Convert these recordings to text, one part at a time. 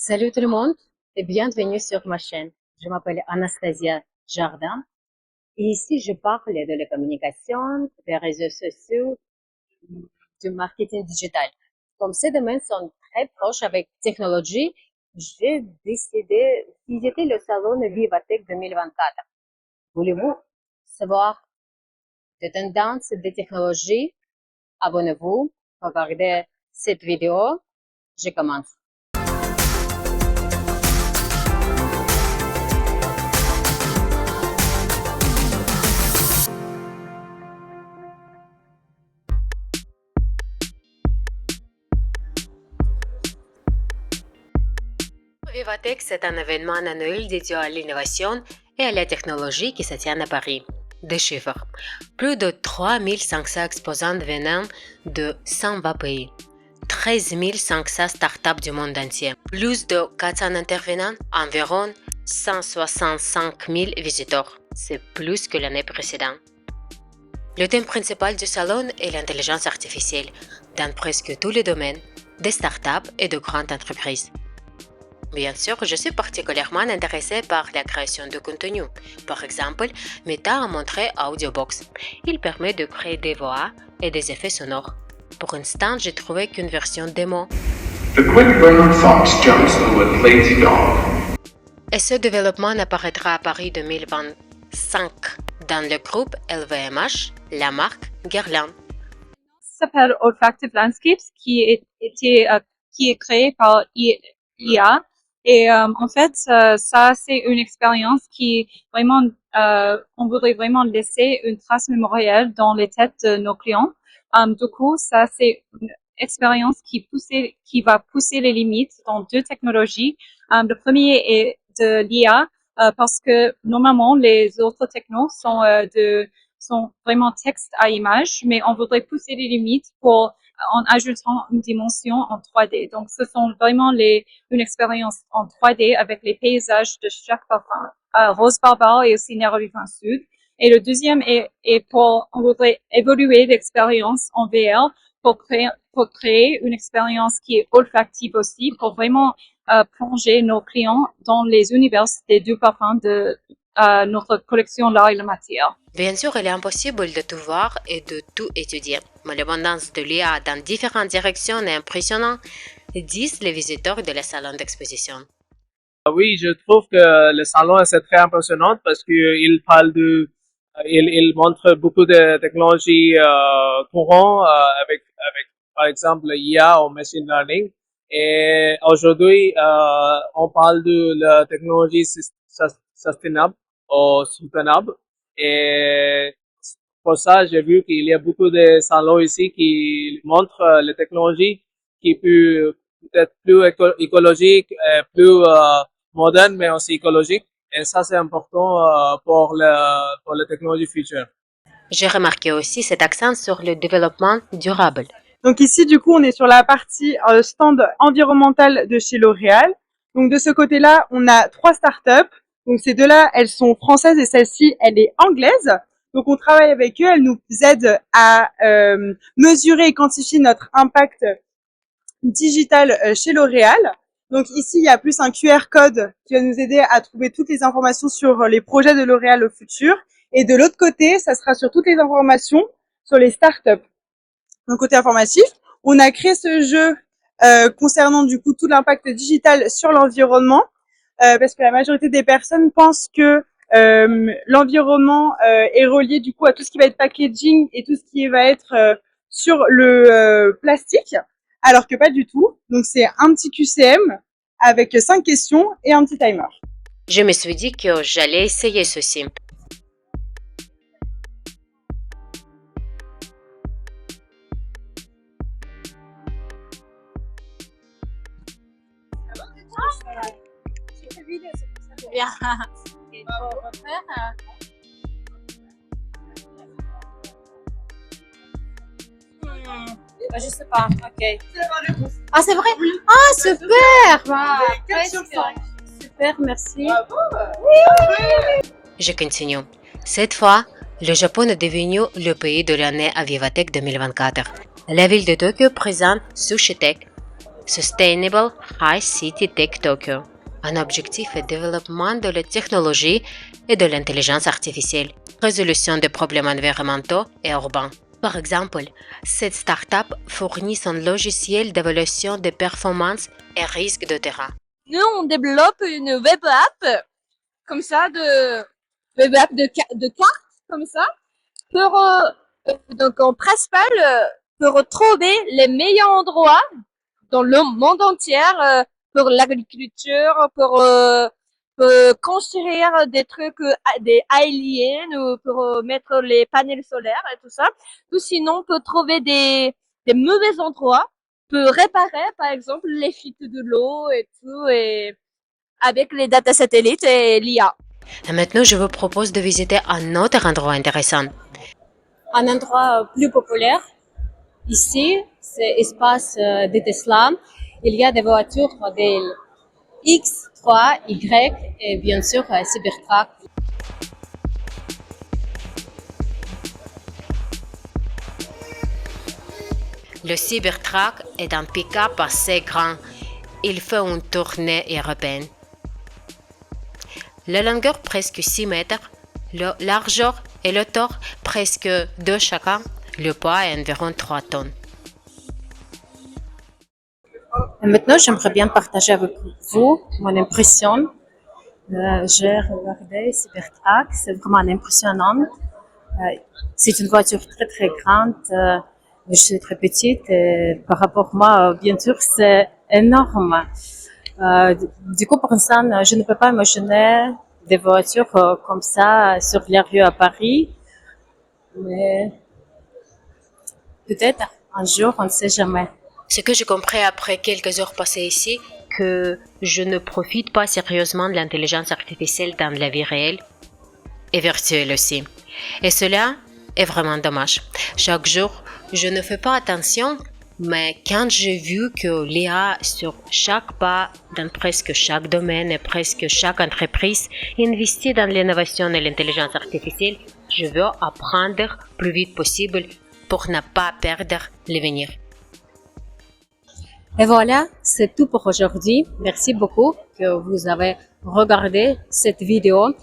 Salut tout le monde et bienvenue sur ma chaîne. Je m'appelle Anastasia Jardin et ici je parle de la communication, des réseaux sociaux, du marketing digital. Comme ces domaines sont très proches avec technologie, j'ai décidé de visiter le salon Vivatech 2024. Voulez-vous savoir des tendances des technologies? Abonnez-vous, regardez cette vidéo. Je commence. Vivatech, c'est un événement annuel dédié à l'innovation et à la technologie qui se tient à Paris. Des chiffres. Plus de 3500 exposants venant de 120 pays. 13 500 startups du monde entier. Plus de 400 intervenants, environ 165 000 visiteurs. C'est plus que l'année précédente. Le thème principal du salon est l'intelligence artificielle, dans presque tous les domaines, des startups et de grandes entreprises. Bien sûr, je suis particulièrement intéressée par la création de contenu. Par exemple, Meta a montré Audiobox. Il permet de créer des voix et des effets sonores. Pour l'instant, j'ai trouvé qu'une version démo. The quick brown fox jumps over lazy dog. Et ce développement apparaîtra à Paris 2025 dans le groupe LVMH, la marque Guerlain. Ça s'appelle Olfactive Landscapes, qui est créé par IA. Et en fait, ça, c'est une expérience qui vraiment, on voudrait vraiment laisser une trace mémorielle dans les têtes de nos clients. Du coup, ça, c'est une expérience qui va pousser les limites dans deux technologies. Le premier est de l'IA, parce que normalement, les autres technos sont vraiment texte à image, mais on voudrait pousser les limites en ajoutant une dimension en 3D. Donc, ce sont vraiment une expérience en 3D avec les paysages de chaque parfum. Rose Barbare et aussi Nairobi Sud. Et le deuxième on voudrait évoluer l'expérience en VR pour créer une expérience qui est olfactive aussi, pour vraiment plonger nos clients dans les univers des deux parfums de notre collection L'Art et la Matière. Bien sûr, il est impossible de tout voir et de tout étudier, mais l'abondance de l'IA dans différentes directions est impressionnante, disent les visiteurs de la salon d'exposition. Oui, je trouve que le salon est très impressionnant parce qu'il parle il montre beaucoup de technologies courantes avec par exemple l'IA ou machine learning. Et aujourd'hui, on parle de la technologie sustainable ou soutenable. Et pour ça, j'ai vu qu'il y a beaucoup de salons ici qui montrent les technologies qui peuvent peut-être plus écologiques, plus moderne, mais aussi écologique. Et ça, c'est important pour la technologie future. J'ai remarqué aussi cet accent sur le développement durable. Donc ici, du coup, on est sur la partie stand environnemental de chez L'Oréal. Donc de ce côté-là, on a 3 startups. Donc ces deux-là, elles sont françaises et celle-ci, elle est anglaise. Donc on travaille avec eux, elles nous aident à mesurer et quantifier notre impact digital chez L'Oréal. Donc ici, il y a plus un QR code qui va nous aider à trouver toutes les informations sur les projets de L'Oréal au futur. Et de l'autre côté, ça sera sur toutes les informations sur les startups. Donc côté informatif, on a créé ce jeu concernant du coup tout l'impact digital sur l'environnement, parce que la majorité des personnes pensent que l'environnement est relié du coup à tout ce qui va être packaging et tout ce qui va être sur le plastique, alors que pas du tout. Donc c'est un petit QCM avec 5 questions et un petit timer. Je me suis dit que j'allais essayer ceci. Bien. Je sais pas, ok. Ah, c'est vrai? Ah, super! Super, merci. Je continue. Cette fois, le Japon est devenu le pays de l'année à Vivatech 2024. La ville de Tokyo présente Sushi Tech, Sustainable High City Tech Tokyo. Un objectif est développement de la technologie et de l'intelligence artificielle, résolution des problèmes environnementaux et urbains. Par exemple, cette start-up fournit un logiciel d'évaluation des performances et risques de terrain. Nous, on développe une web app, comme ça, web app de cartes, comme ça, pour, donc en principal, pour retrouver les meilleurs endroits dans le monde entier, pour l'agriculture, pour construire des trucs, des aliens, ou pour mettre les panels solaires et tout ça. Ou sinon, on peut trouver des mauvais endroits, peut réparer, par exemple, les fuites de l'eau et tout, et avec les data satellites et l'IA. Et maintenant, je vous propose de visiter un autre endroit intéressant. Un endroit plus populaire, ici, c'est l'espace de Tesla. Il y a des voitures modèle X, 3, Y et bien sûr Cybertruck. Le Cybertruck est un pick-up assez grand. Il fait une tournée européenne. La longueur presque 6 mètres, la largeur et le hauteur presque 2 chacun, le poids est environ 3 tonnes. Et maintenant, j'aimerais bien partager avec vous mon impression. J'ai regardé Cybertruck, c'est vraiment impressionnant. C'est une voiture très très grande. Je suis très petite et par rapport à moi, bien sûr, c'est énorme. Du coup, pour l'instant, je ne peux pas imaginer des voitures comme ça sur les rues à Paris. Mais peut-être un jour, on ne sait jamais. Ce que j'ai compris après quelques heures passées ici, que je ne profite pas sérieusement de l'intelligence artificielle dans la vie réelle et virtuelle aussi. Et cela est vraiment dommage. Chaque jour, je ne fais pas attention, mais quand j'ai vu que l'IA sur chaque pas, dans presque chaque domaine et presque chaque entreprise, investit dans l'innovation et l'intelligence artificielle, je veux apprendre plus vite possible pour ne pas perdre l'avenir. Et voilà, c'est tout pour aujourd'hui. Merci beaucoup que vous avez regardé cette vidéo.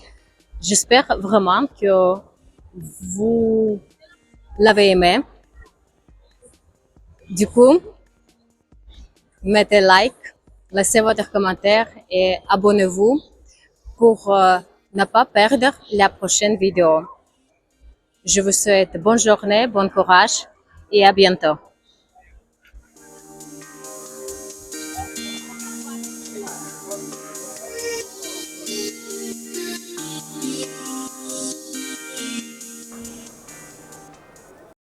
J'espère vraiment que vous l'avez aimé. Du coup, mettez like, laissez votre commentaire et abonnez-vous pour ne pas perdre la prochaine vidéo. Je vous souhaite bonne journée, bon courage et à bientôt.